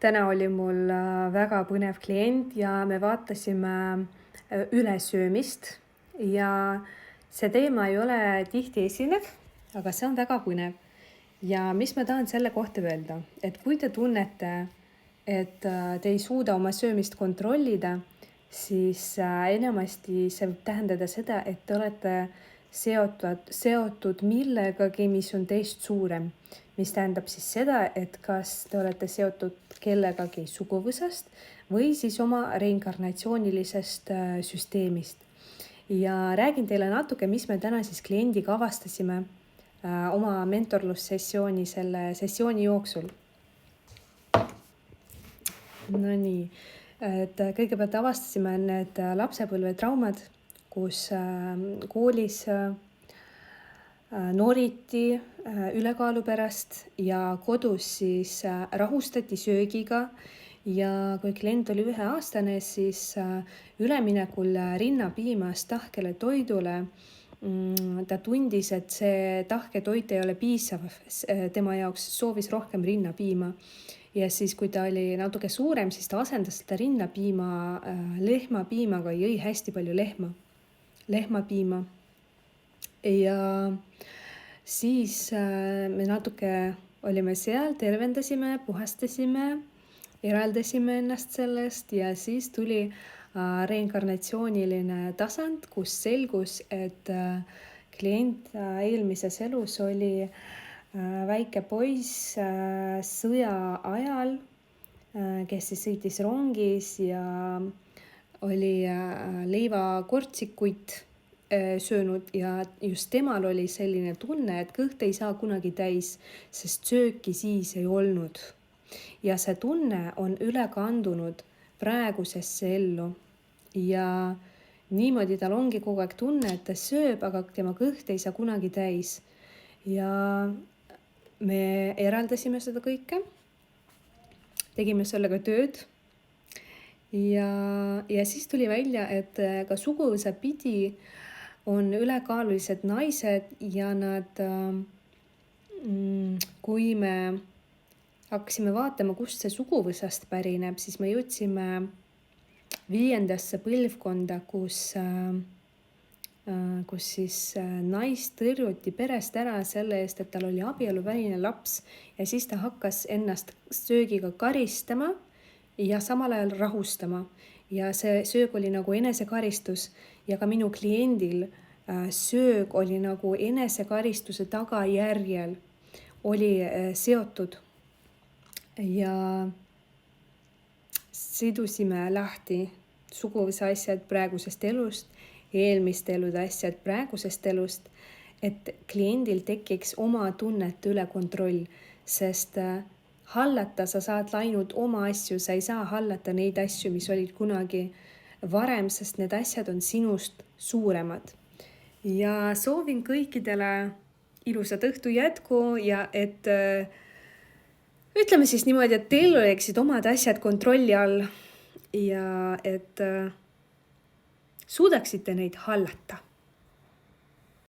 Täna oli mul väga põnev klient ja me vaatasime ülesöömist ja see teema ei ole tihti esinev, aga see on väga põnev. Ja mis ma tahan selle kohta öelda, et kui te tunnete, et te ei suuda oma söömist kontrollida, siis enamasti see võib tähendada seda, et te olete seotud millegagi, mis on teist suurem. Mis tähendab siis seda, et kas te olete seotud kellegagi suguvõsast või siis oma reinkarnatsioonilisest süsteemist. Ja räägin teile natuke, mis me täna siis kliendiga avastasime oma mentorlussessiooni selle sessiooni jooksul. No nii, et kõigepealt avastasime need lapsepõlvetraumad, kus koolis noriti ülekaalu pärast ja kodus siis rahustati söögiga ja kui klient oli 1-aastane, siis üleminekul rinnapiimast tahkele toidule ta tundis, et see tahke toit ei ole piisav, tema jaoks soovis rohkem rinnapiima. Ja siis, kui ta oli natuke suurem, siis ta asendas seda rinnapiima lehmapiimaga ja jõi hästi palju lehmapiima. Ja siis me natuke olime seal, tervendasime, puhastasime, eraldasime ennast sellest ja siis tuli reinkarnatsiooniline tasand, kus selgus, et klient eelmises elus oli väike poiss sõja ajal, kes siis sõitis rongis ja oli leivakortsikuid söönud ja just temal oli selline tunne, et kõht ei saa kunagi täis, sest sööki siis ei olnud. Ja see tunne on üle kandunud praegusesse ellu ja niimoodi tal ongi kogu aeg tunne, et ta sööb, aga tema kõht ei saa kunagi täis. Ja me eraldasime seda kõike, tegime sellega tööd ja siis tuli välja, et ka suguvõsa pidi on ülekaalulised naised ja nad, kui me hakkasime vaatama, kust see suguvõsast pärineb, siis me jõudsime 5. põlvkonda, kus siis naist tõrjuti perest ära selle eest, et tal oli abieluväline laps ja siis ta hakkas ennast söögiga karistama ja samal ajal rahustama. Ja see söög oli nagu enesekaristus ja ka minu kliendil söög oli nagu enesekaristuse tagajärjel oli seotud. Ja sidusime lahti suguvõsa asjad praegusest elust, eelmiste elude asjad praegusest elust, et kliendil tekiks oma tunnete üle kontroll, sest hallata sa saad ainult oma asju, sa ei saa hallata neid asju, mis olid kunagi varem, sest need asjad on sinust suuremad. Ja soovin kõikidele ilusat õhtu jätku ja et ütleme siis niimoodi, et teil oleksid omad asjad kontrolli all ja et suudaksite neid hallata.